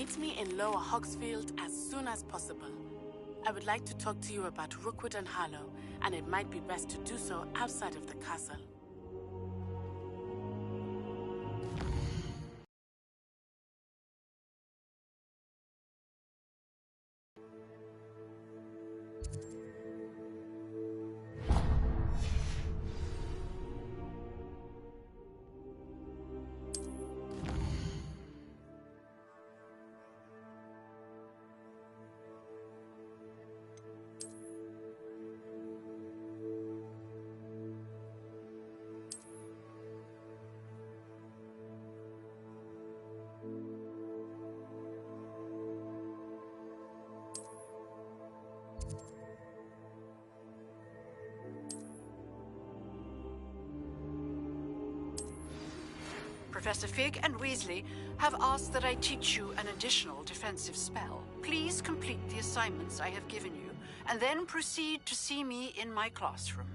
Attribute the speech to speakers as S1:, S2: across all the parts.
S1: Meet me in Lower Hogsfield as soon as possible. I would like to talk to you about Rookwood and Harlow, and it might be best to do so outside of the castle.
S2: Professor Fig and Weasley have asked that I teach you an additional defensive spell. Please complete the assignments I have given you, and then proceed to see me in my classroom.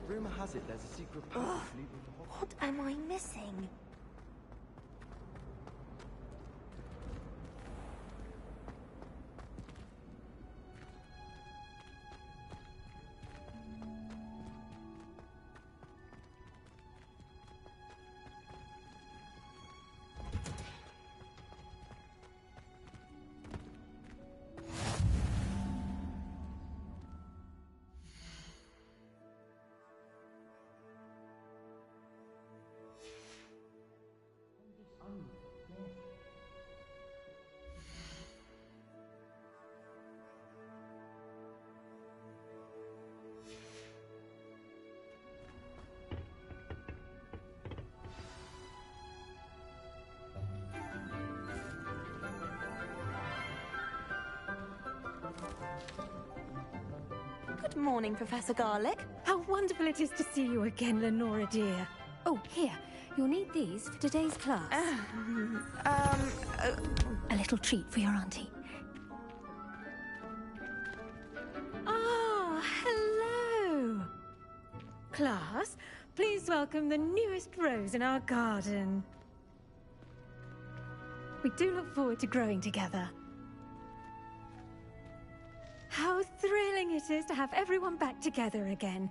S3: Rumor has it there's a secret passage leading to Hogwarts.
S4: What am I missing? Good morning, Professor Garlick.
S5: How wonderful it is to see you again, Lenora dear. Oh, here. You'll need these for today's class. A little treat for your auntie. Ah, hello. Class, please welcome the newest rose in our garden. We do look forward to growing together. How thrilling it is to have everyone back together again.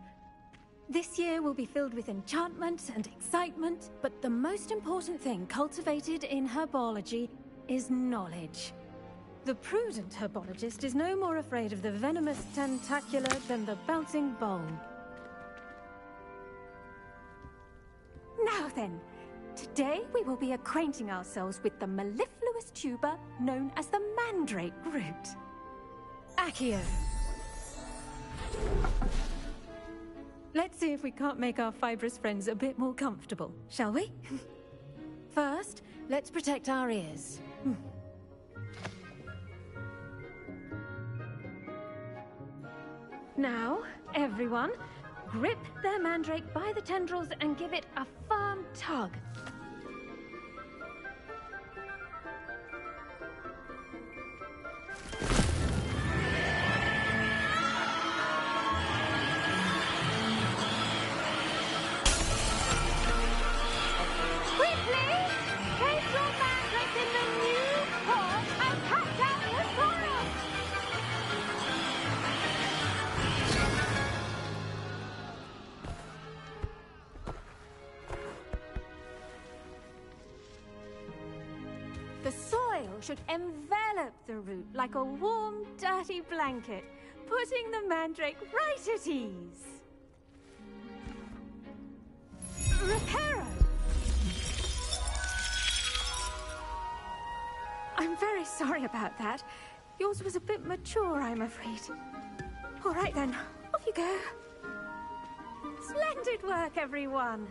S5: This year will be filled with enchantment and excitement, but the most important thing cultivated in herbology is knowledge. The prudent herbologist is no more afraid of the venomous tentacula than the bouncing bulb. Now then, today we will be acquainting ourselves with the mellifluous tuber known as the mandrake root. Accio. Let's see if we can't make our fibrous friends a bit more comfortable, shall we? First, let's protect our ears. Now, everyone, grip their mandrake by the tendrils and give it a firm tug. Quickly! Place your mandrake in the new pot and cut out the soil! The soil should envelop the root like a warm, dirty blanket, putting the mandrake right at ease. Reparo! I'm very sorry about that. Yours was a bit mature, I'm afraid. All right then, off you go. Splendid work, everyone.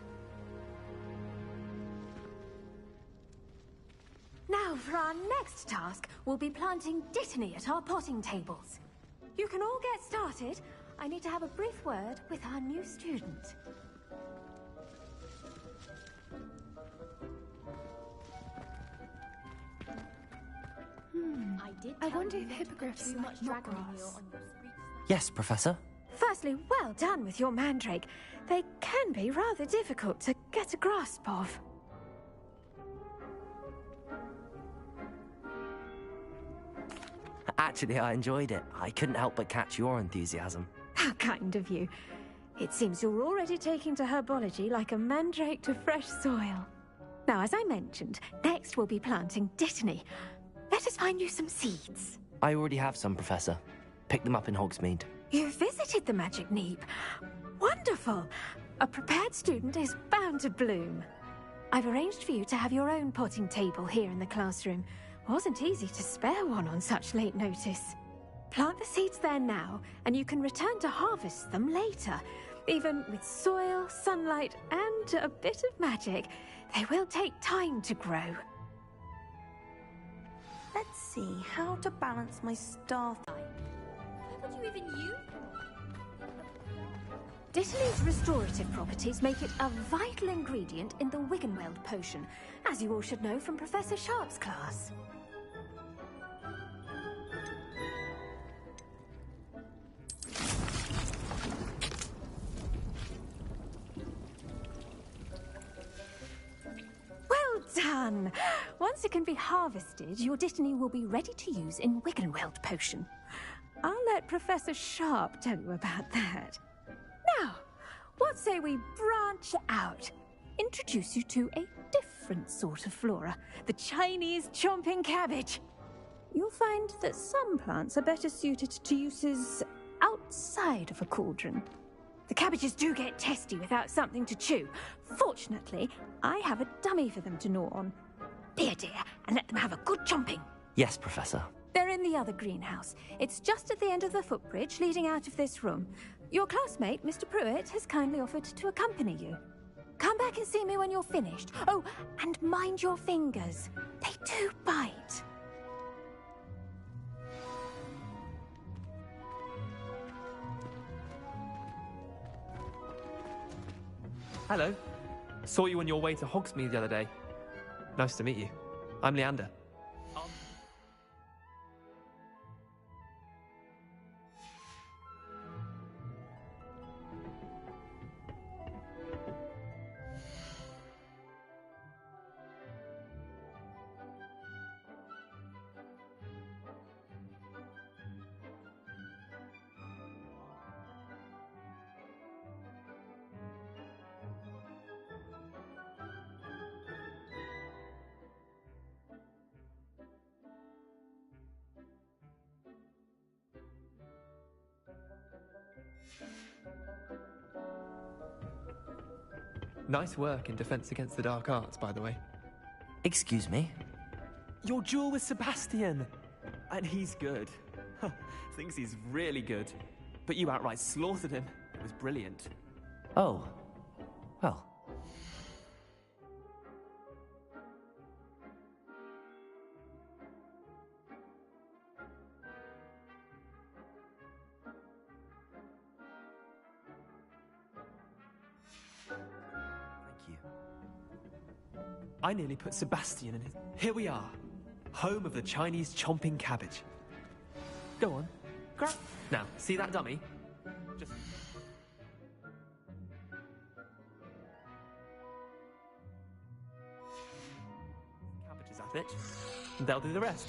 S5: Now, for our next task, we'll be planting Dittany at our potting tables. You can all get started. I need to have a brief word with our new student.
S6: I wonder if hippogriffs like not grass.
S7: Yes, Professor.
S5: Firstly, well done with your mandrake. They can be rather difficult to get a grasp of.
S7: Actually, I enjoyed it. I couldn't help but catch your enthusiasm.
S5: How kind of you. It seems you're already taking to herbology like a mandrake to fresh soil. Now, as I mentioned, next we'll be planting Dittany. Let us find you some seeds.
S7: I already have some, Professor. Picked them up in Hogsmeade.
S5: You visited the Magic Neep. Wonderful. A prepared student is bound to bloom. I've arranged for you to have your own potting table here in the classroom. Wasn't easy to spare one on such late notice. Plant the seeds there now, and you can return to harvest them later. Even with soil, sunlight, and a bit of magic, they will take time to grow.
S4: Let's see how to balance my star.
S6: How could you even use?
S5: Dittany's restorative properties make it a vital ingredient in the Wiggenweld potion, as you all should know from Professor Sharp's class. Well done! Once it can be harvested, your Dittany will be ready to use in Wiggenweld potion. I'll let Professor Sharp tell you about that. Now, what say we branch out? Introduce you to a different sort of flora, the Chinese chomping cabbage. You'll find that some plants are better suited to uses outside of a cauldron. The cabbages do get testy without something to chew. Fortunately, I have a dummy for them to gnaw on. Be a dear and let them have a good chomping.
S7: Yes, Professor.
S5: They're in the other greenhouse. It's just at the end of the footbridge leading out of this room. Your classmate, Mr. Pruitt, has kindly offered to accompany you. Come back and see me when you're finished. Oh, and mind your fingers. They do bite.
S8: Hello. Saw you on your way to Hogsmeade the other day. Nice to meet you. I'm Leander. Nice work in Defense Against the Dark Arts, by the way.
S7: Excuse me?
S8: Your duel with Sebastian! And he's good. Thinks he's really good. But you outright slaughtered him. It was brilliant.
S7: Oh. Well.
S8: I nearly put Sebastian in it. Here we are, home of the Chinese chomping cabbage. Go on, grab. Now, see that dummy? Just... cabbages at it. They'll do the rest.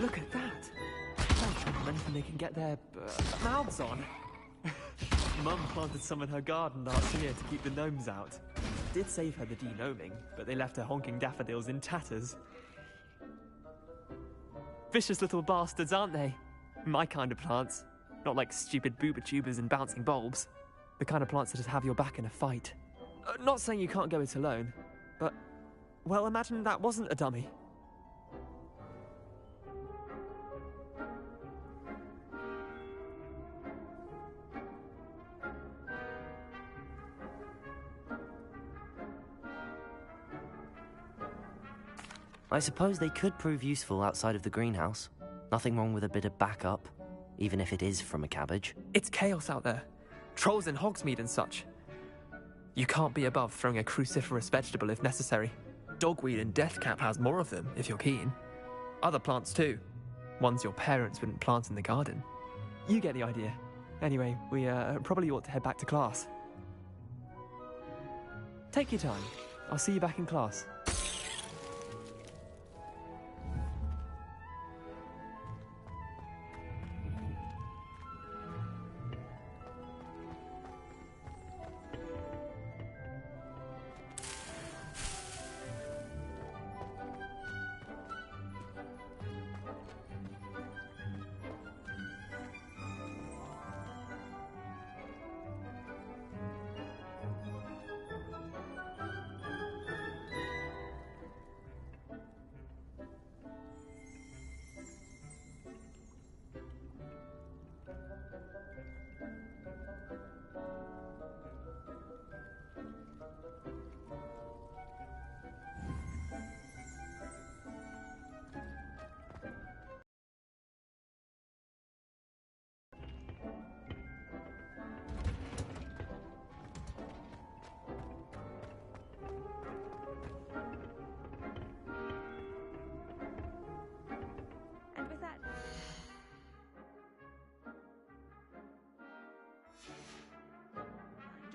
S8: Look at that! Anything they can get their mouths on. Mum planted some in her garden last year to keep the gnomes out. Did save her the de-gnoming, but they left her honking daffodils in tatters. Vicious little bastards, aren't they? My kind of plants. Not like stupid booba tubers and bouncing bulbs. The kind of plants that just have your back in a fight. Not saying you can't go it alone, but... well, imagine that wasn't a dummy.
S7: I suppose they could prove useful outside of the greenhouse. Nothing wrong with a bit of backup, even if it is from a cabbage.
S8: It's chaos out there. Trolls in Hogsmeade and such. You can't be above throwing a cruciferous vegetable if necessary. Dogweed and deathcap has more of them, if you're keen. Other plants too. Ones your parents wouldn't plant in the garden. You get the idea. Anyway, we probably ought to head back to class. Take your time. I'll see you back in class.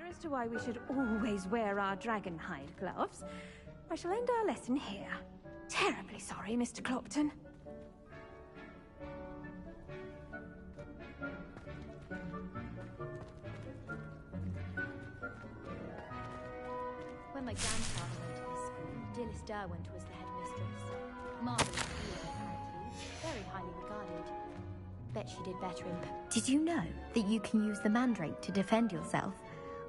S5: As to why we should always wear our dragon hide gloves, I shall end our lesson here. Terribly sorry, Mr. Clopton.
S6: When my grandfather went to this school, Dilys Derwent was the headmistress. Marvelous being, apparently. Very highly regarded. Bet she did better in...
S9: Did you know that you can use the mandrake to defend yourself?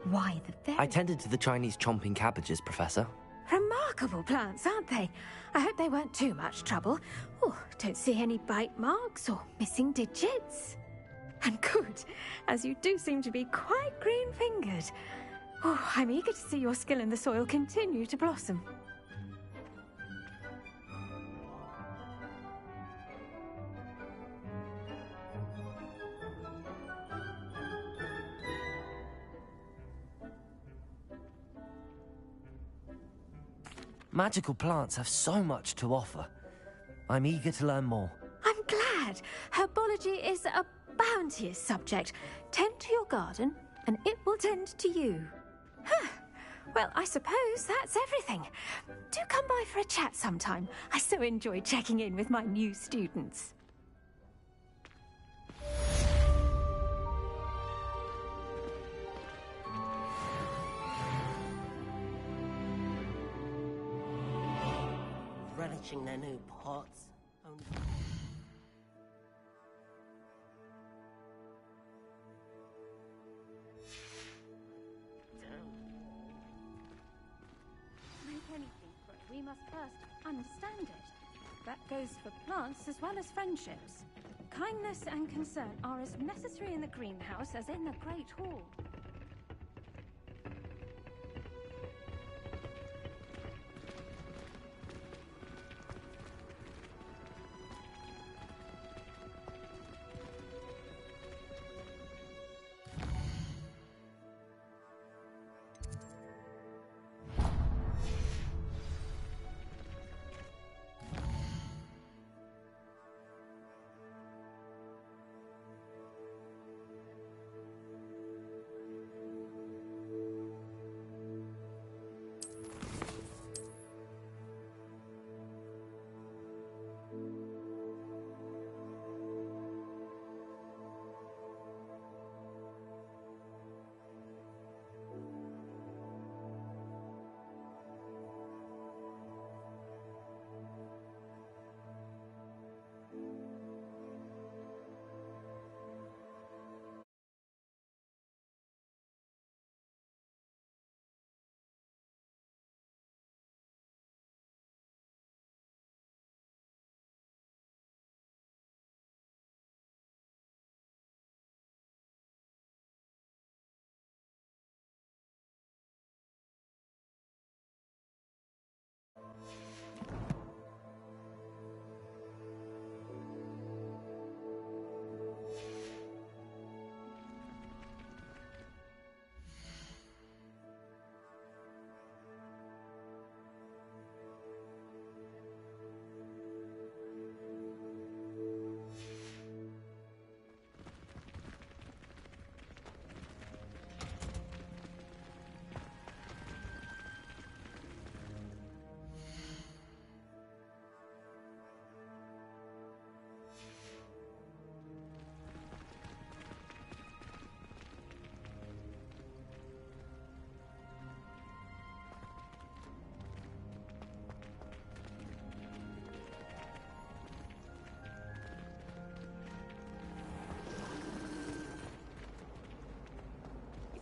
S9: Why, the very...
S7: I tended to the Chinese chomping cabbages, Professor.
S5: Remarkable plants, aren't they? I hope they weren't too much trouble. Oh, don't see any bite marks or missing digits. And good, as you do seem to be quite green-fingered. Oh, I'm eager to see your skill in the soil continue to blossom.
S7: Magical plants have so much to offer. I'm eager to learn more.
S5: I'm glad. Herbology is a bounteous subject. Tend to your garden, and it will tend to you. Huh. Well, I suppose that's everything. Do come by for a chat sometime. I so enjoy checking in with my new students.
S10: Relishing their new pots.
S5: we must first understand it. That goes for plants as well as friendships. Kindness and concern are as necessary in the greenhouse as in the Great Hall.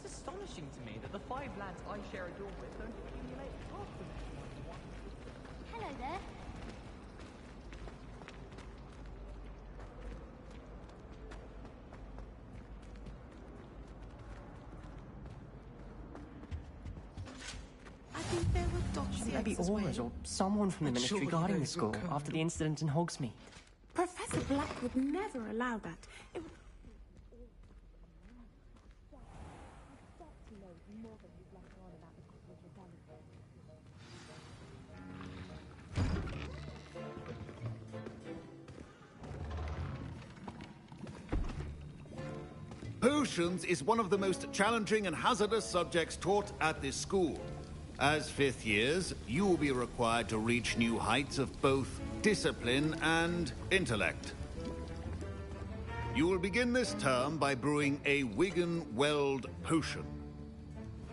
S11: It's astonishing to me that the 5 lads I share a dorm with don't accumulate half the one.
S6: Hello there.
S10: I think there were dossiers
S12: Maybe
S10: as well.
S12: Aura's or someone from the ministry guarding the school after the incident in Hogsmeade.
S10: Professor Black would never allow that. It would...
S13: Potions is one of the most challenging and hazardous subjects taught at this school. As 5th years, you will be required to reach new heights of both discipline and intellect. You will begin this term by brewing a Wigan Weld potion.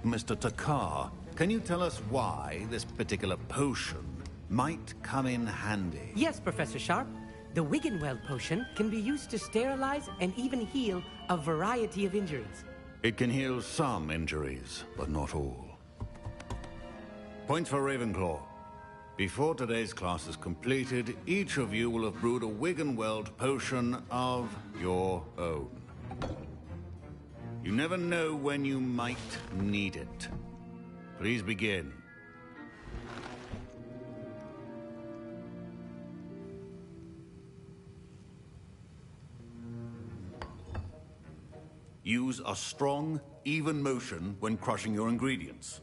S13: Mr. Takar, can you tell us why this particular potion might come in handy?
S14: Yes, Professor Sharp. The Wiggenweld potion can be used to sterilize and even heal a variety of injuries.
S13: It can heal some injuries, but not all. Points for Ravenclaw. Before today's class is completed, each of you will have brewed a Wiggenweld potion of your own. You never know when you might need it. Please begin. Use a strong, even motion when crushing your ingredients.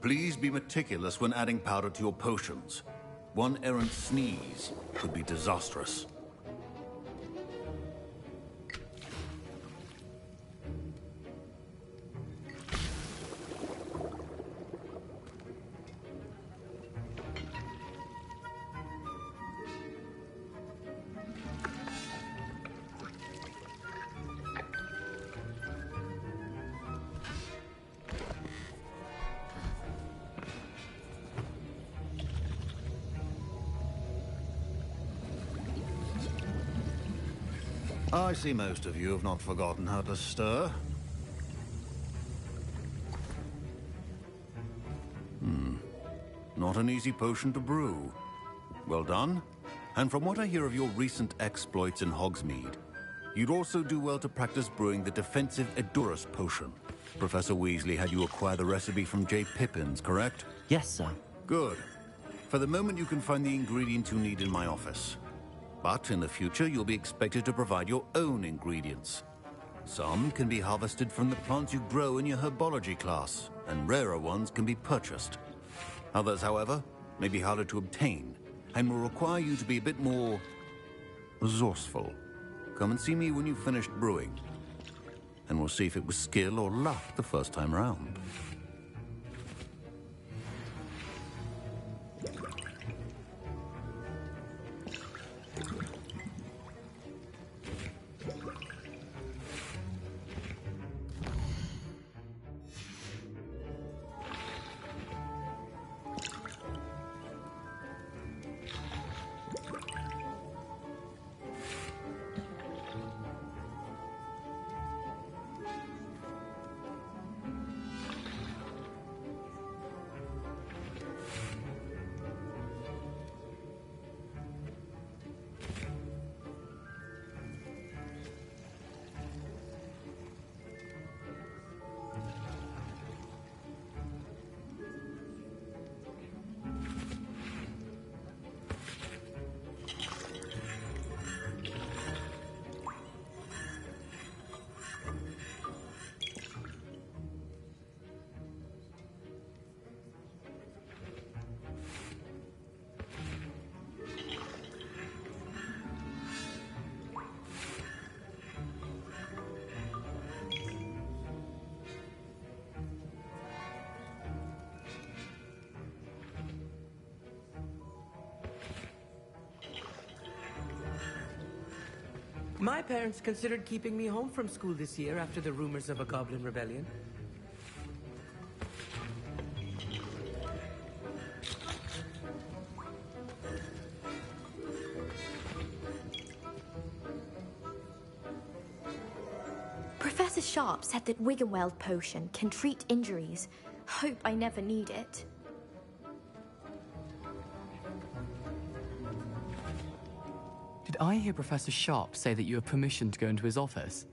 S13: Please be meticulous when adding powder to your potions. One errant sneeze could be disastrous. I see most of you have not forgotten how to stir. Not an easy potion to brew. Well done. And from what I hear of your recent exploits in Hogsmeade, you'd also do well to practice brewing the defensive Edurus potion. Professor Weasley had you acquire the recipe from J. Pippin's, correct?
S7: Yes, sir.
S13: Good. For the moment, you can find the ingredients you need in my office. But in the future, you'll be expected to provide your own ingredients. Some can be harvested from the plants you grow in your herbology class, and rarer ones can be purchased. Others, however, may be harder to obtain, and will require you to be a bit more resourceful. Come and see me when you've finished brewing, and we'll see if it was skill or luck the first time round.
S14: My parents considered keeping me home from school this year after the rumors of a goblin rebellion.
S9: Professor Sharp said that Wiggenweld potion can treat injuries. Hope I never need it.
S11: Did I hear Professor Sharp say that you have permission to go into his office?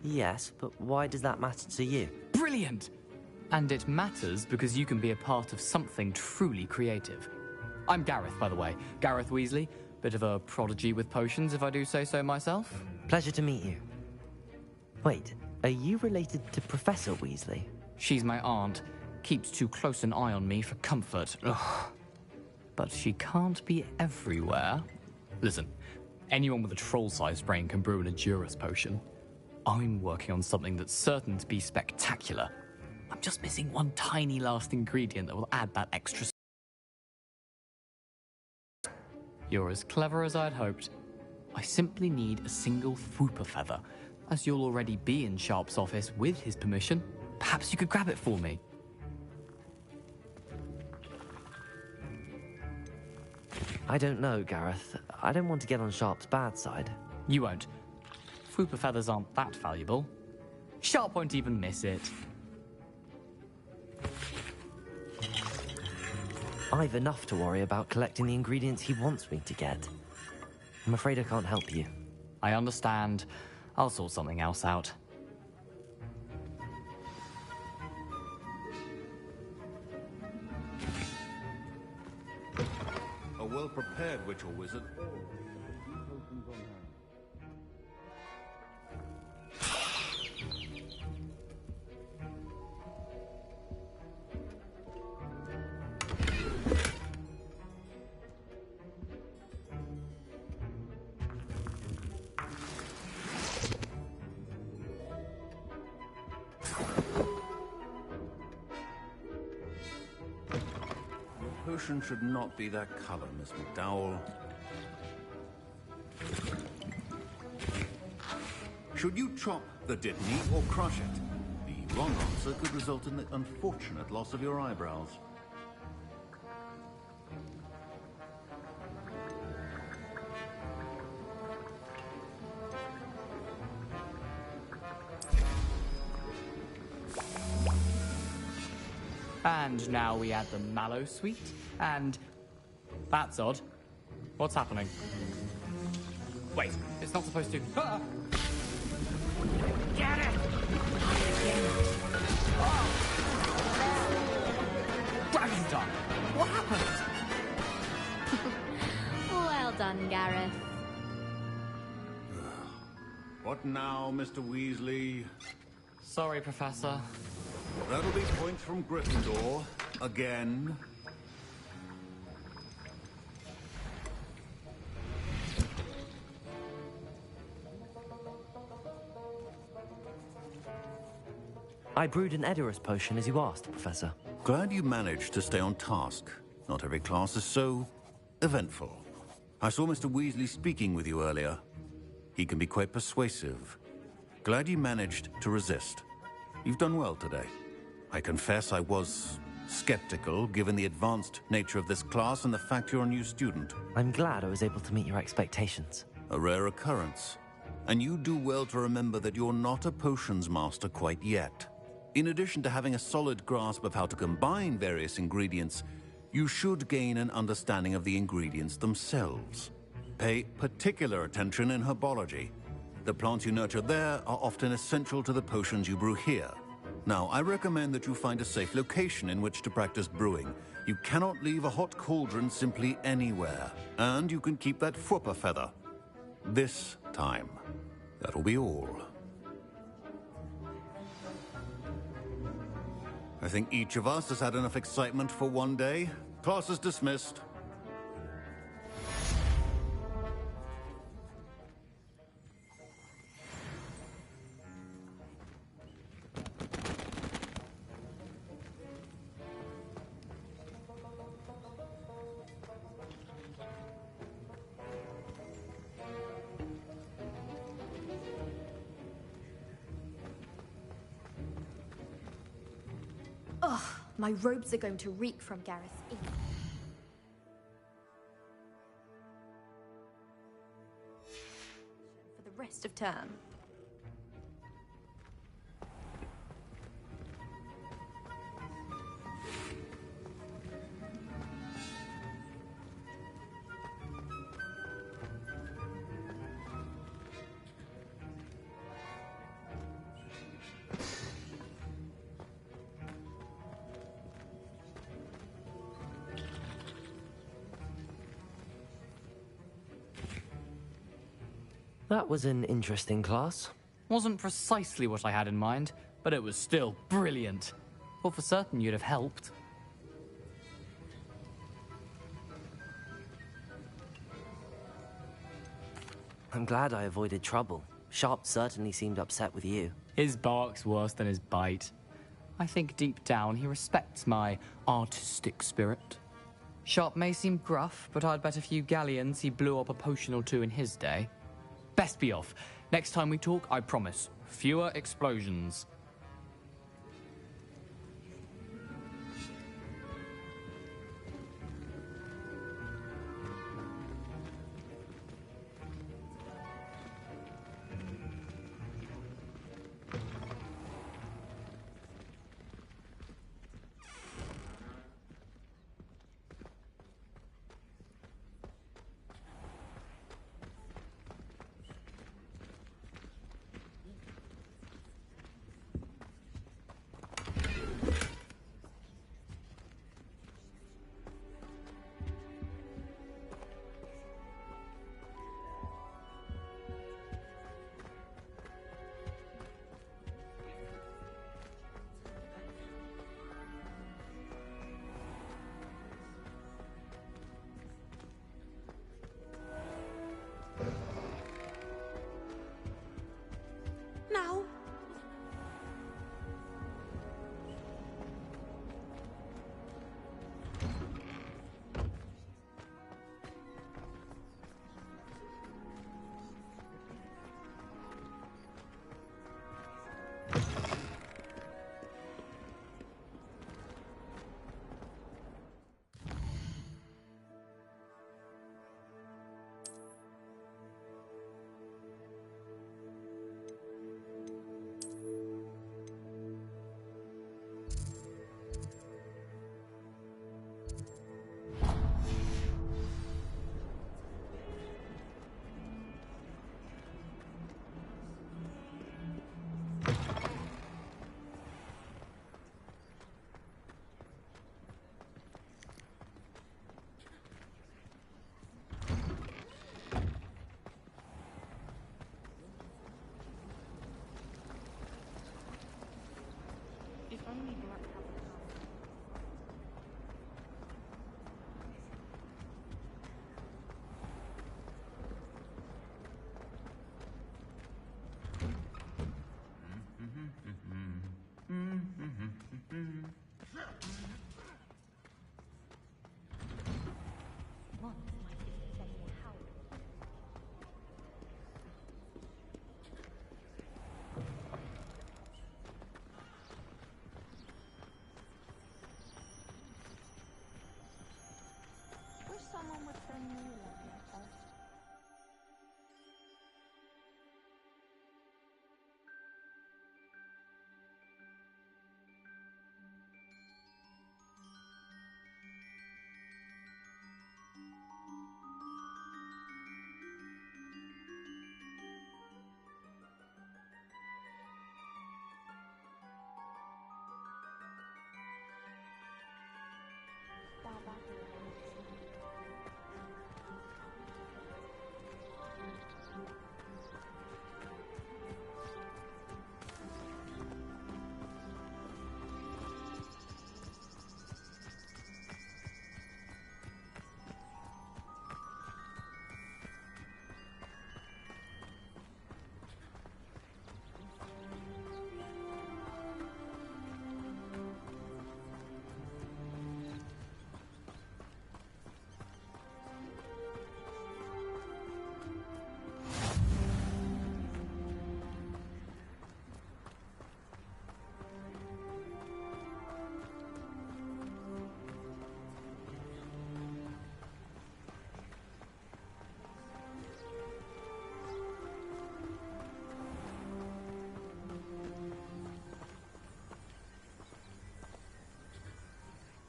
S7: Yes, but why does that matter to you?
S11: Brilliant! And it matters because you can be a part of something truly creative. I'm Gareth, by the way. Gareth Weasley. Bit of a prodigy with potions, if I do say so myself.
S7: Pleasure to meet you. Wait, are you related to Professor Weasley?
S11: She's my aunt. Keeps too close an eye on me for comfort. Ugh. But she can't be everywhere. Listen, anyone with a troll-sized brain can brew an Edurus potion. I'm working on something that's certain to be spectacular. I'm just missing one tiny last ingredient that will add that extra. You're as clever as I'd hoped. I simply need a single Fwooper feather. As you'll already be in Sharp's office with his permission, perhaps you could grab it for me.
S7: I don't know, Gareth. I don't want to get on Sharp's bad side.
S11: You won't. Fwooper feathers aren't that valuable. Sharp won't even miss it.
S7: I've enough to worry about collecting the ingredients he wants me to get. I'm afraid I can't help you.
S11: I understand. I'll sort something else out.
S13: A well-prepared witch or wizard. Potion should not be that color, Miss McDowell. Should you chop the Dittany or crush it? The wrong answer could result in the unfortunate loss of your eyebrows.
S11: And now we add the mallow sweet, and... That's odd. What's happening? Wait, it's not supposed to... Ah! Get it! Oh! Dragon's tongue! What happened?
S6: Well done, Gareth.
S13: What now, Mr. Weasley?
S11: Sorry, Professor.
S13: That'll be points from Gryffindor. Again.
S7: I brewed an Edurus potion as you asked, Professor.
S13: Glad you managed to stay on task. Not every class is so eventful. I saw Mr. Weasley speaking with you earlier. He can be quite persuasive. Glad you managed to resist. You've done well today. I confess I was skeptical, given the advanced nature of this class and the fact you're a new student.
S7: I'm glad I was able to meet your expectations.
S13: A rare occurrence. And you do well to remember that you're not a potions master quite yet. In addition to having a solid grasp of how to combine various ingredients, you should gain an understanding of the ingredients themselves. Pay particular attention in herbology. The plants you nurture there are often essential to the potions you brew here. Now, I recommend that you find a safe location in which to practice brewing. You cannot leave a hot cauldron simply anywhere. And you can keep that Fwooper feather. This time. That'll be all. I think each of us has had enough excitement for one day. Class is dismissed.
S9: Ugh, my robes are going to reek from Gareth's ink. For the rest of term.
S7: That was an interesting class.
S11: Wasn't precisely what I had in mind, but it was still brilliant. Well, for certain you'd have helped.
S7: I'm glad I avoided trouble. Sharp certainly seemed upset with you.
S11: His bark's worse than his bite. I think deep down he respects my artistic spirit. Sharp may seem gruff, but I'd bet a few galleons he blew up a potion or two in his day. Best be off. Next time we talk, I promise, fewer explosions.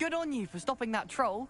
S12: Good on you for stopping that troll.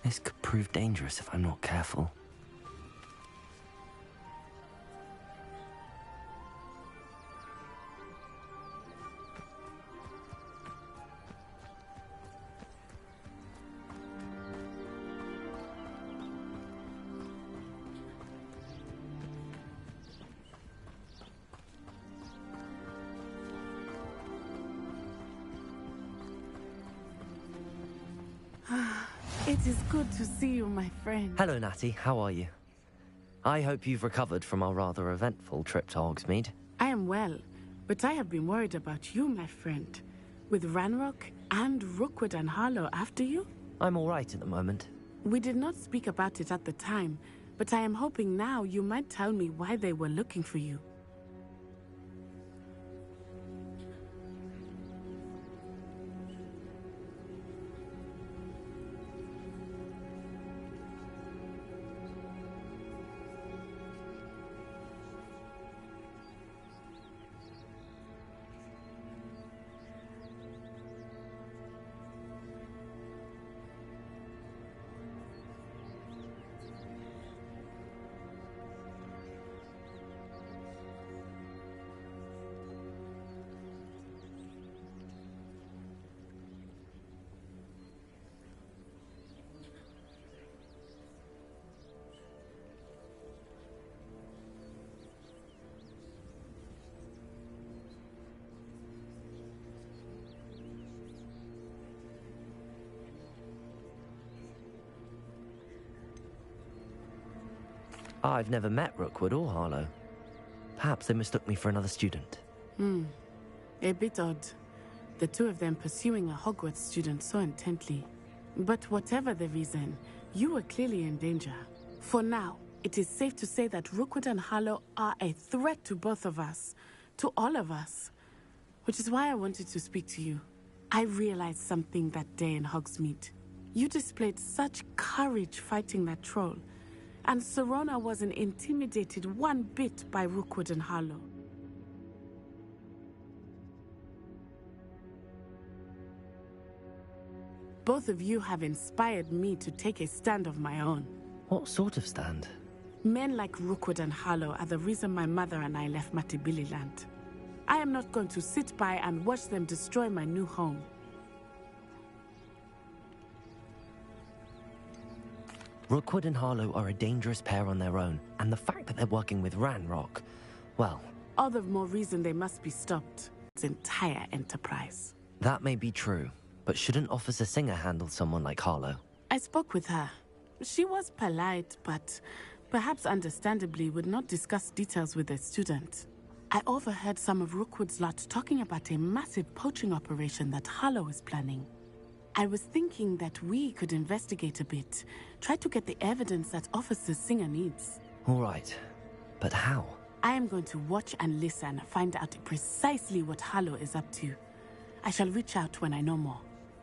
S7: This could prove dangerous if I'm not careful.
S1: It is good to see you, my friend.
S7: Hello, Natty. How are you? I hope you've recovered from our rather eventful trip to Hogsmeade.
S1: I am well, but I have been worried about you, my friend. With Ranrock and Rookwood and Harlow after you?
S7: I'm all right at the moment.
S1: We did not speak about it at the time, but I am hoping now you might tell me why they were looking for you.
S7: I've never met Rookwood or Harlow. Perhaps they mistook me for another student.
S1: A bit odd. The two of them pursuing a Hogwarts student so intently. But whatever the reason, you were clearly in danger. For now, it is safe to say that Rookwood and Harlow are a threat to both of us. To all of us. Which is why I wanted to speak to you. I realized something that day in Hogsmeade. You displayed such courage fighting that troll. And Serona wasn't intimidated one bit by Rookwood and Harlow. Both of you have inspired me to take a stand of my own.
S7: What sort of stand?
S1: Men like Rookwood and Harlow are the reason my mother and I left Matibili land. I am not going to sit by and watch them destroy my new home.
S7: Rookwood and Harlow are a dangerous pair on their own, and the fact that they're working with Ranrock, well...
S1: All the more reason they must be stopped. Its entire enterprise.
S7: That may be true, but shouldn't Officer Singer handle someone like Harlow?
S1: I spoke with her. She was polite, but perhaps understandably would not discuss details with a student. I overheard some of Rookwood's lot talking about a massive poaching operation that Harlow is planning. I was thinking that we could investigate a bit, try to get the evidence that Officer Singer needs.
S7: All right, but how?
S1: I am going to watch and listen, find out precisely what Harlow is up to. I shall reach out when I know more.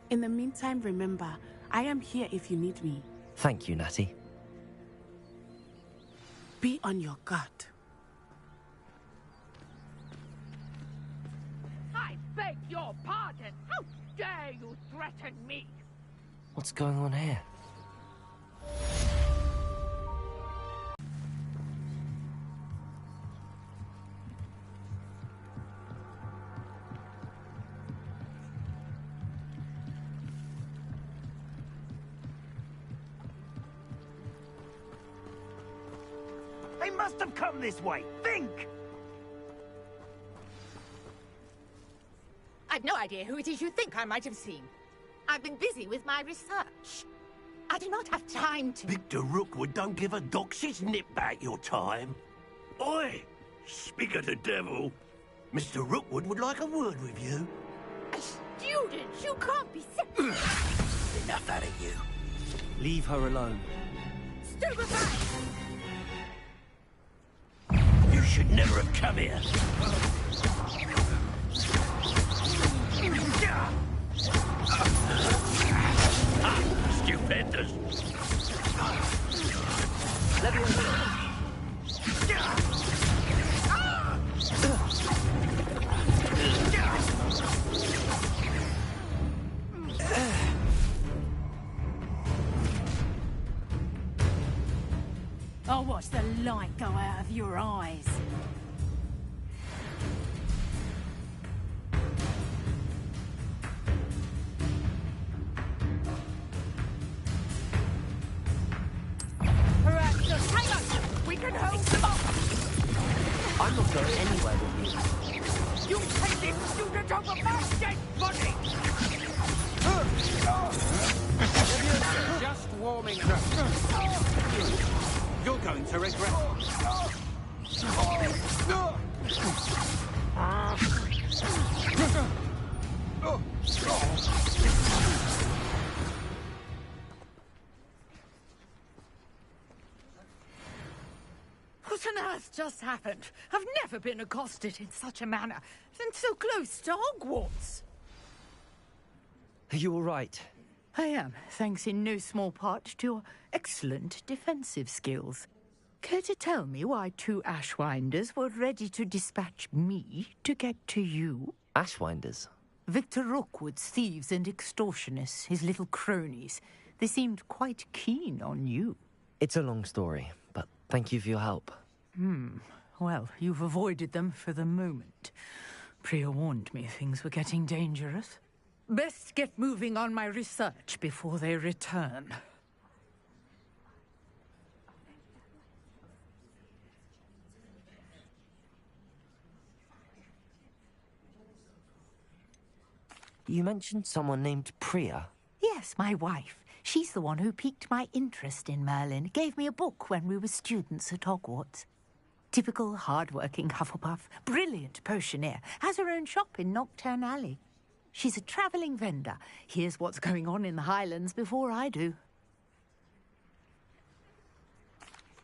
S1: In the meantime, remember, I am here if you need me.
S7: Thank you, Natty.
S1: Be on your guard.
S15: I beg your pardon. How dare you threaten me?
S7: What's going on here?
S16: They must have come this way. Think!
S15: I've no idea who it is you think I might have seen. I've been busy with my research. I do not have time to...
S16: Victor Rookwood don't give a doxy's nip back your time. Oi! Speak of the devil. Mr. Rookwood would like a word with you.
S15: A student? You can't be...
S16: Enough out of you.
S12: Leave her alone.
S15: Stupefy!
S16: You should never have come here. Stupendous.
S12: Let me alone.
S15: I'll watch the light go out of your eyes. Perhaps just hang on. We can hold them off.
S12: I'm not going anywhere with you.
S15: You take this student over my dead body.
S17: Just warming up. You're going to regret
S15: What on earth just happened? I've never been accosted in such a manner, and so close to Hogwarts.
S7: Are you all right?
S15: I am, thanks in no small part to your excellent defensive skills. Care to tell me why two Ashwinders were ready to dispatch me to get to you?
S7: Ashwinders?
S15: Victor Rookwood's thieves and extortionists, his little cronies. They seemed quite keen on you.
S7: It's a long story, but thank you for your help.
S15: Well, you've avoided them for the moment. Priya warned me things were getting dangerous. Best get moving on my research before they return.
S7: You mentioned someone named Priya.
S15: Yes, my wife. She's the one who piqued my interest in Merlin. Gave me a book when we were students at Hogwarts. Typical hard-working Hufflepuff. Brilliant potioneer. Has her own shop in Nocturne Alley. She's a travelling vendor. Hears what's going on in the Highlands before I do.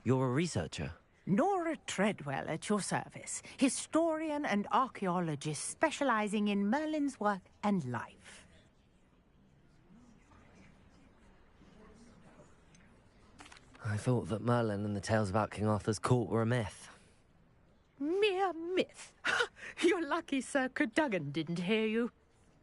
S7: You're a researcher?
S15: Nora Treadwell at your service. Historian and archaeologist specialising in Merlin's work and life.
S7: I thought that Merlin and the tales about King Arthur's court were a myth.
S15: Mere myth. You're lucky Sir Cadogan didn't hear you.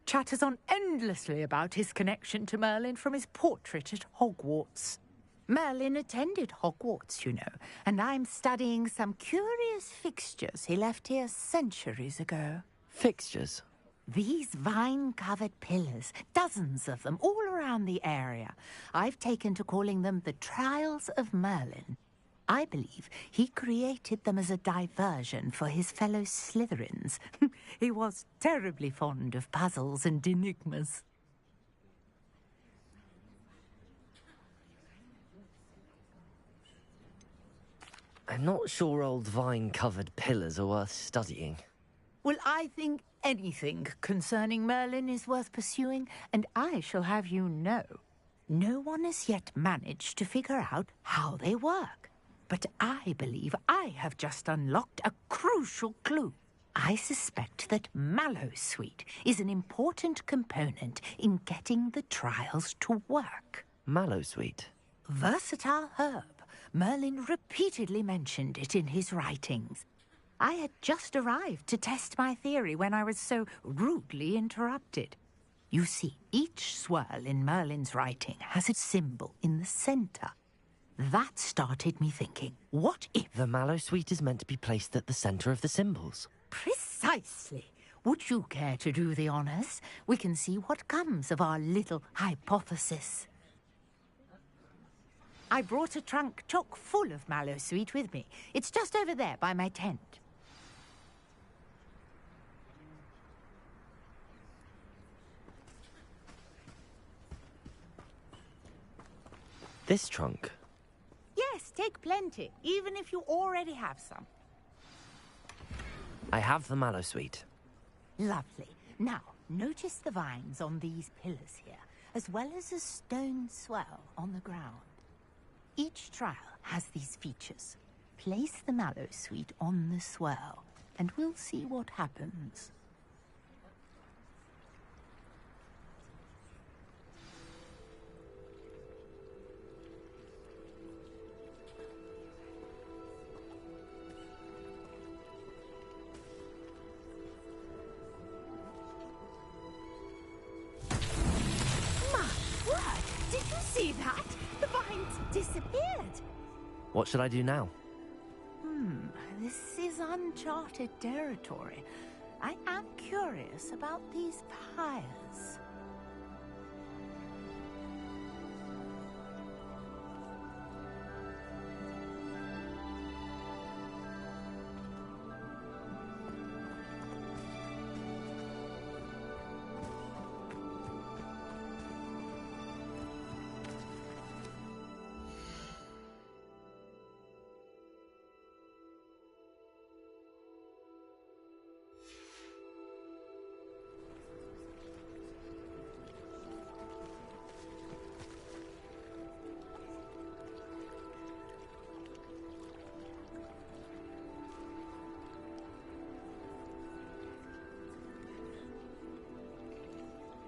S15: Chatters on endlessly about his connection to Merlin from his portrait at Hogwarts. Merlin attended Hogwarts, you know, and I'm studying some curious fixtures he left here centuries ago.
S7: Fixtures?
S15: These vine-covered pillars, dozens of them, all around the area. I've taken to calling them the Trials of Merlin. I believe he created them as a diversion for his fellow Slytherins. He was terribly fond of puzzles and enigmas.
S7: I'm not sure old vine-covered pillars are worth studying.
S15: Well, I think anything concerning Merlin is worth pursuing, and I shall have you know, no one has yet managed to figure out how they work. But I believe I have just unlocked a crucial clue. I suspect that Mallowsweet is an important component in getting the trials to work.
S7: Mallowsweet?
S15: Versatile herb. Merlin repeatedly mentioned it in his writings. I had just arrived to test my theory when I was so rudely interrupted. You see, each swirl in Merlin's writing has a symbol in the center. That started me thinking, what if...
S7: The Mallowsweet is meant to be placed at the center of the symbols.
S15: Precisely. Would you care to do the honors? We can see what comes of our little hypothesis. I brought a trunk chock full of Mallowsweet with me. It's just over there by my tent.
S7: This trunk?
S15: Yes, take plenty, even if you already have some.
S7: I have the Mallowsweet.
S15: Lovely. Now, notice the vines on these pillars here, as well as a stone swell on the ground. Each trial has these features. Place the Mallowsweet on the swirl, and we'll see what happens. See that? The vines disappeared.
S7: What should I do now?
S15: This is uncharted territory. I am curious about these pyres.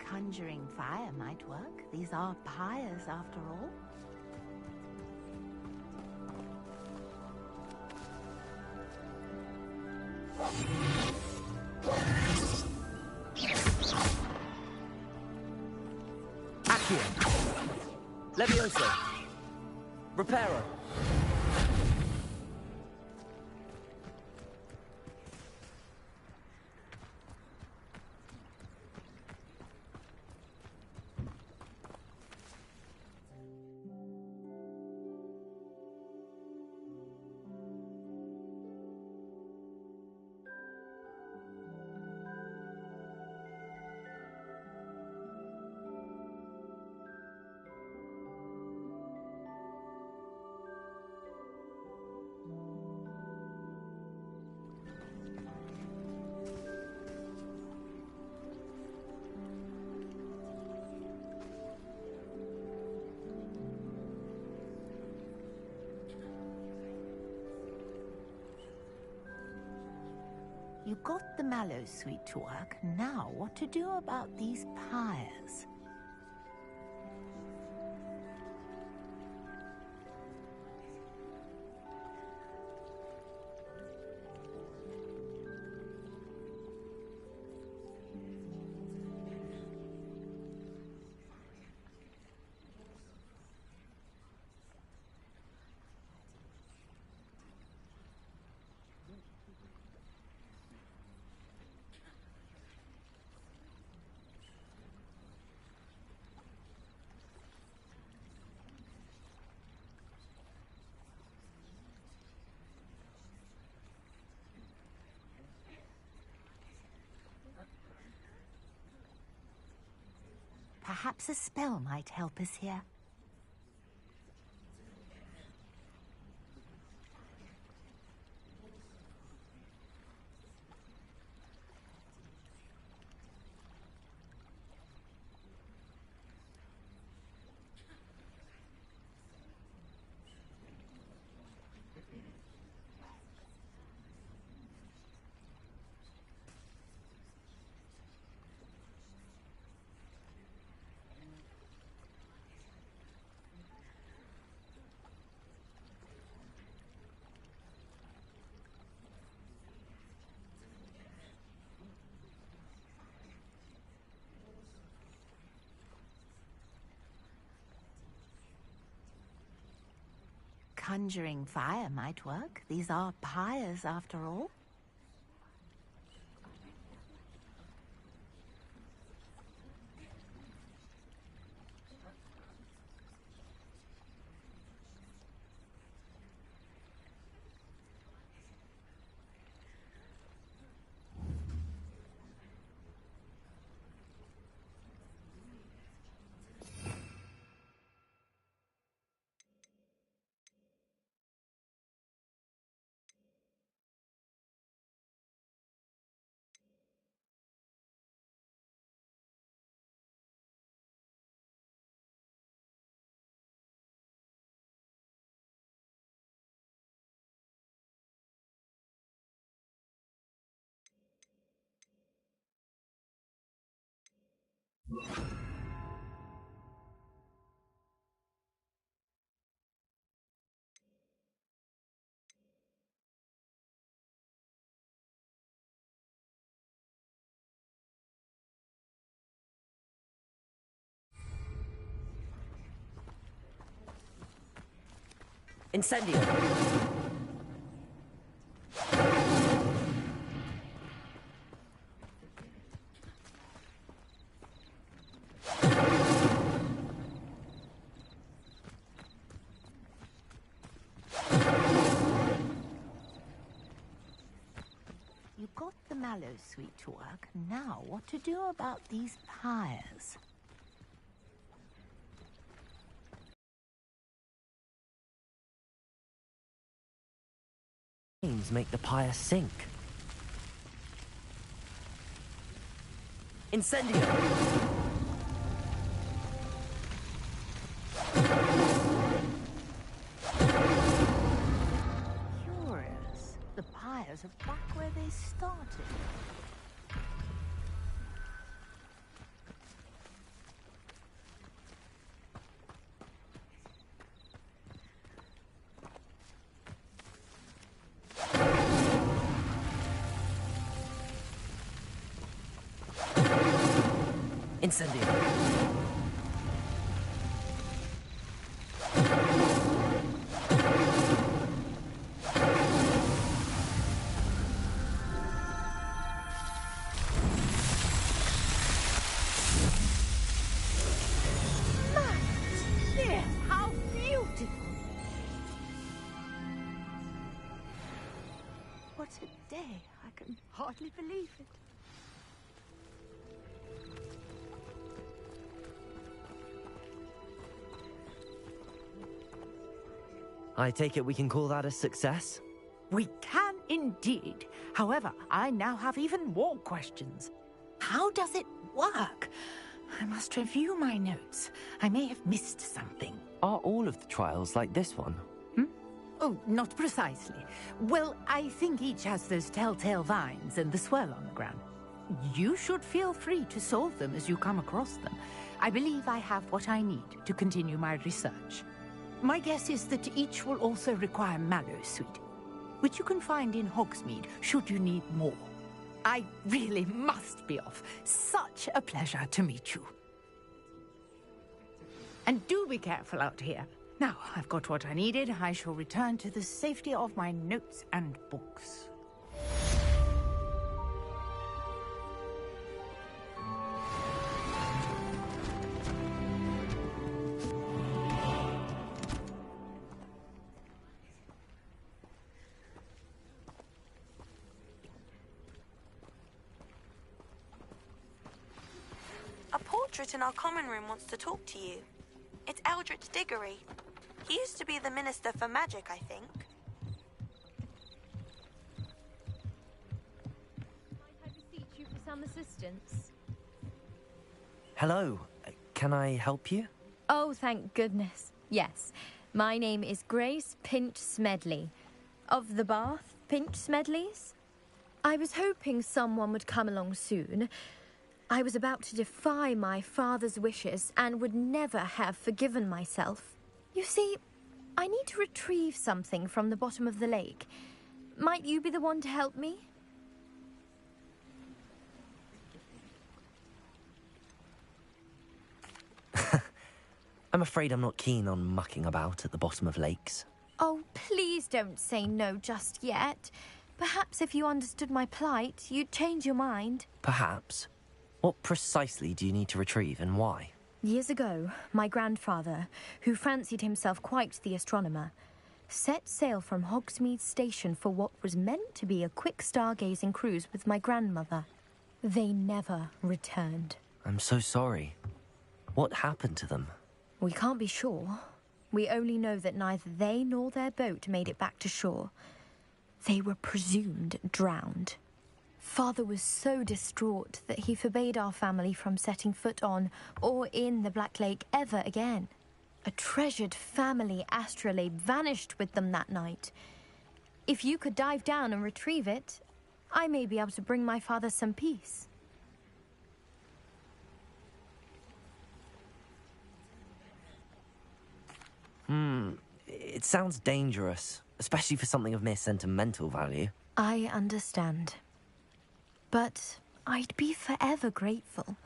S15: Conjuring fire might work. These are pyres, after all.
S3: Accio! Levioso! Reparo!
S15: You got the Mallowsweet to work. Now, what to do about these pyres?
S17: Perhaps a spell might help us here. Conjuring fire might work. These are pyres, after all.
S7: Incendio!
S17: You got the mallow sweet to work. Now, what to do about these pyres?
S7: Flames make the pyre sink. Incendio!
S17: Curious. The pyres are back where they started.
S7: Incendio!
S17: Yes, how beautiful! What a day. I can hardly believe it.
S7: I take it we can call that a success?
S15: We can indeed. However, I now have even more questions. How does it work? I must review my notes. I may have missed something.
S7: Are all of the trials like this one?
S15: Oh, not precisely. Well, I think each has those telltale vines and the swirl on the ground. You should feel free to solve them as you come across them. I believe I have what I need to continue my research. My guess is that each will also require mallow sweet, which you can find in Hogsmeade should you need more. I really must be off. Such a pleasure to meet you. And do be careful out here. Now, I've got what I needed. I shall return to the safety of my notes and books.
S4: portrait in our common room wants to talk to you. It's Eldritch Diggory. He used to be the Minister for Magic, I think.
S6: Might I beseech you for some assistance?
S7: Hello. Can I help you?
S6: Oh, thank goodness. Yes. My name is Grace Pinch Smedley. Of the Bath Pinch Smedleys? I was hoping someone would come along soon. I was about to defy my father's wishes and would never have forgiven myself. You see, I need to retrieve something from the bottom of the lake. Might you be the one to help me?
S7: I'm afraid I'm not keen on mucking about at the bottom of lakes.
S6: Oh, please don't say no just yet. Perhaps if you understood my plight, you'd change your mind.
S7: Perhaps. What precisely do you need to retrieve and why?
S6: Years ago, my grandfather, who fancied himself quite the astronomer, set sail from Hogsmeade Station for what was meant to be a quick stargazing cruise with my grandmother. They never returned.
S7: I'm so sorry. What happened to them?
S6: We can't be sure. We only know that neither they nor their boat made it back to shore. They were presumed drowned. Father was so distraught that he forbade our family from setting foot on or in the Black Lake ever again. A treasured family astrolabe vanished with them that night. If you could dive down and retrieve it, I may be able to bring my father some peace.
S7: It sounds dangerous, especially for something of mere sentimental value.
S6: I understand. But I'd be forever grateful.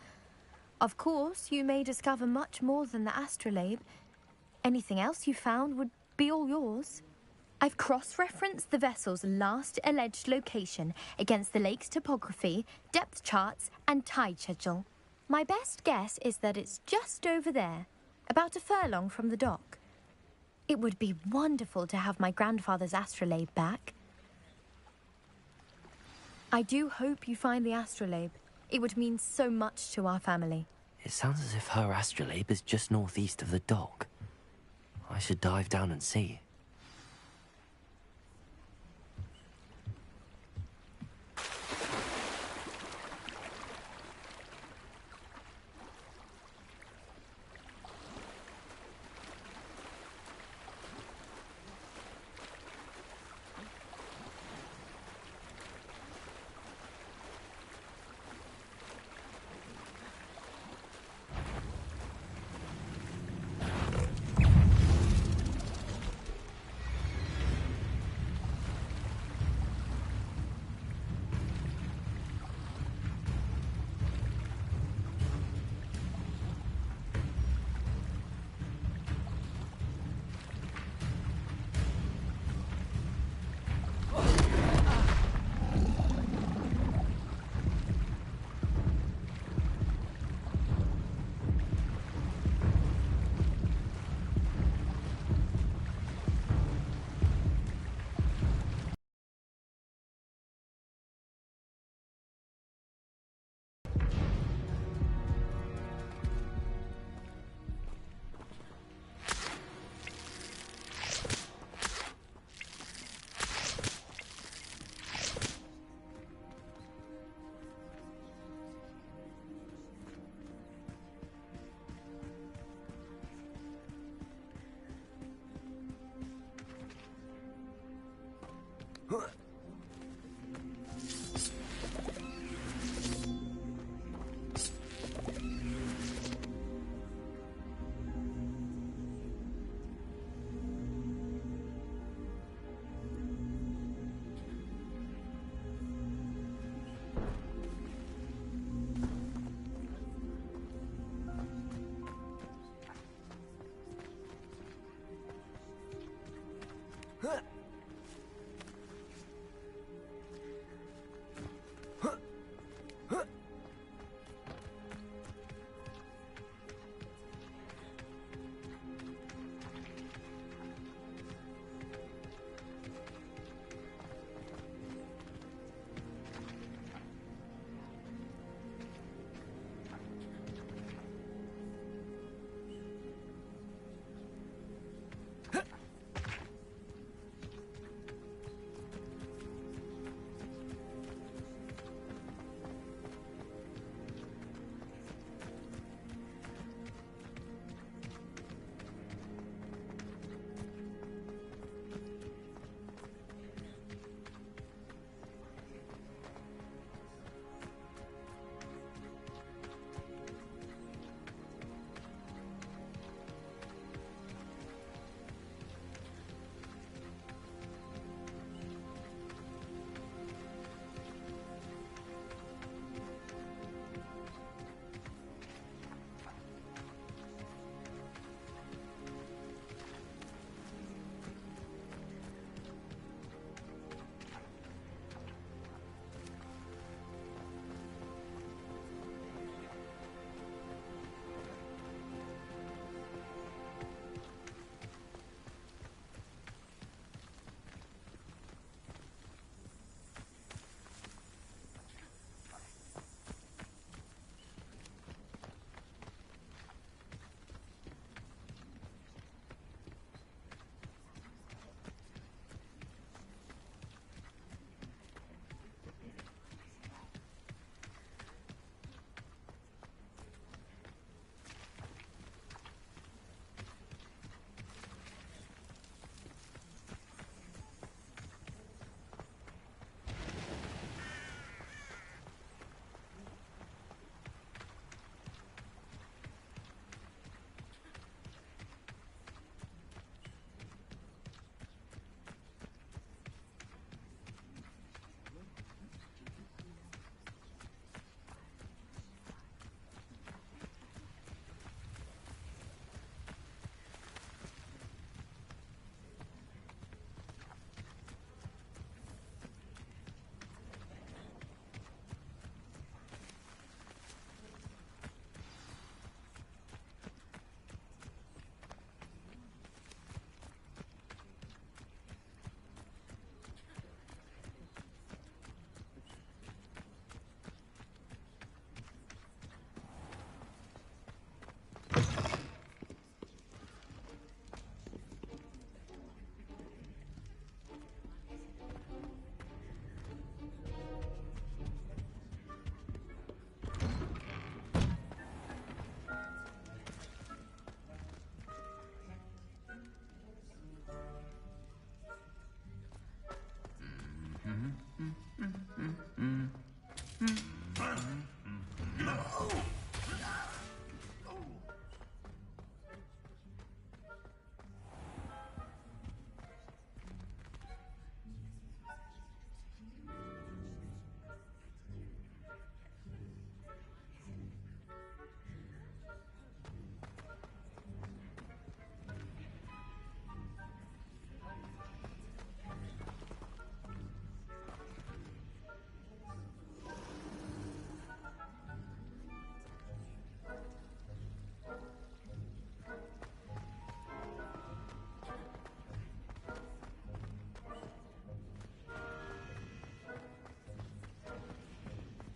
S6: Of course, you may discover much more than the astrolabe. Anything else you found would be all yours. I've cross-referenced the vessel's last alleged location against the lake's topography, depth charts, and tide schedule. My best guess is that it's just over there, about a furlong from the dock. It would be wonderful to have my grandfather's astrolabe back. I do hope you find the astrolabe. It would mean so much to our family.
S7: It sounds as if her astrolabe is just northeast of the dock. I should dive down and see.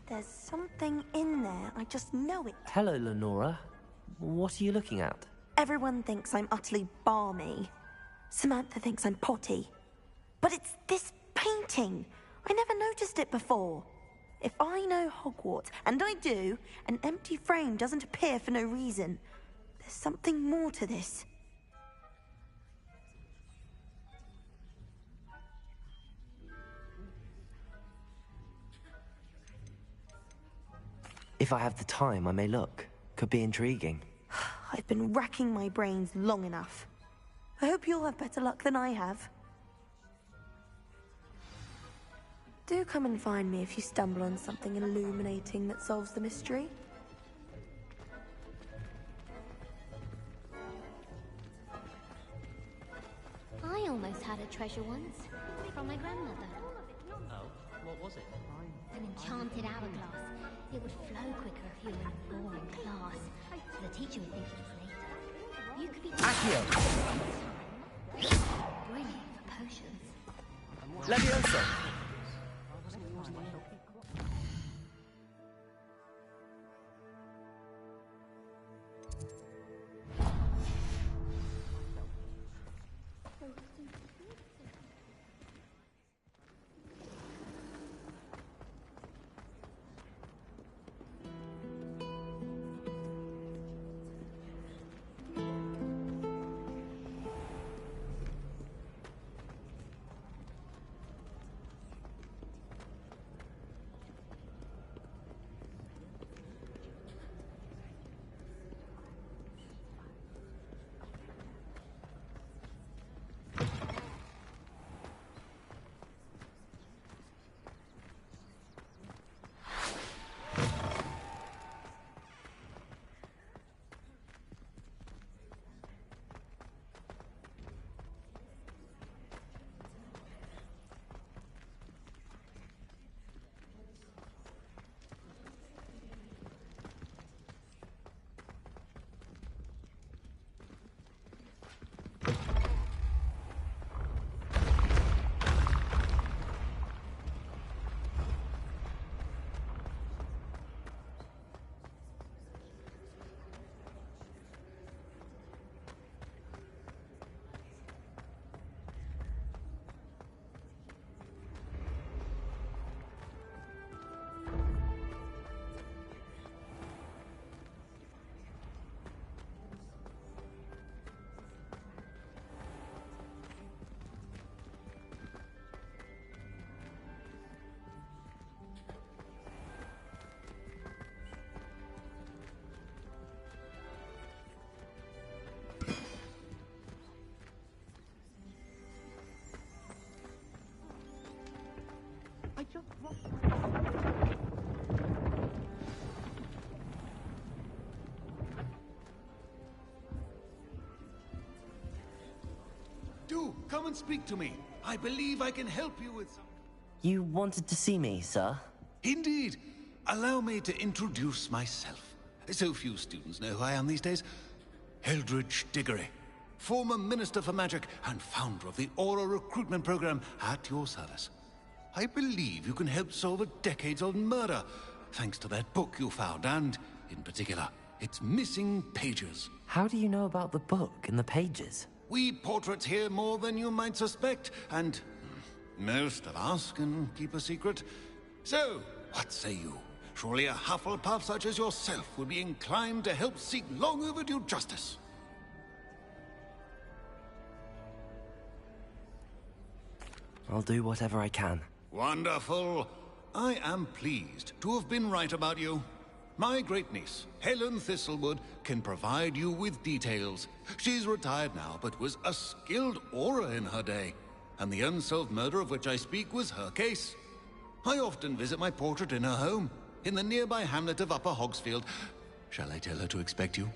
S4: There's something in there. I just know it.
S7: Hello, Lenora. What are you looking at?
S4: Everyone thinks I'm utterly balmy. Samantha thinks I'm potty. But it's this painting. I never noticed it before. If I know Hogwarts, and I do, an empty frame doesn't appear for no reason. There's something more to this.
S7: If I have the time, I may look. Could be intriguing.
S4: I've been racking my brains long enough. I hope you'll have better luck than I have. Do come and find me if you stumble on something illuminating that solves the mystery.
S18: I almost had a treasure once, from my grandmother.
S12: Oh, what was it?
S18: An enchanted hourglass. It would flow quicker if you were in a boring class, so the teacher would think it was late. You could be brilliant for potions.
S7: Leviosa!
S13: Do come and speak to me. I believe I can help you with some...
S7: You wanted to see me, sir?
S13: Indeed. Allow me to introduce myself. So few students know who I am these days. Eldridge Diggory, former Minister for Magic and founder of the Aura recruitment program, at your service. I believe you can help solve a decades-old murder, thanks to that book you found, and, in particular, its missing pages.
S7: How do you know about the book and the pages?
S13: We portraits here more than you might suspect, and most of us can keep a secret. So, what say you? Surely a Hufflepuff such as yourself would be inclined to help seek long overdue justice.
S7: I'll do whatever I can.
S13: Wonderful. I am pleased to have been right about you. My great-niece, Helen Thistlewood, can provide you with details. She's retired now, but was a skilled aura in her day. And the unsolved murder of which I speak was her case. I often visit my portrait in her home, in the nearby hamlet of Upper Hogsfield. Shall I tell her to expect you?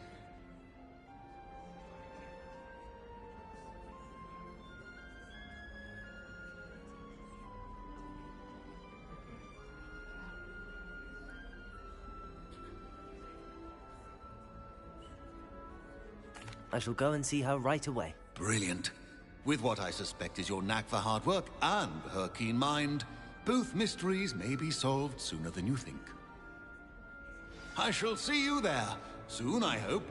S7: I shall go and see her right away.
S13: Brilliant. With what I suspect is your knack for hard work and her keen mind, both mysteries may be solved sooner than you think. I shall see you there, soon I hope.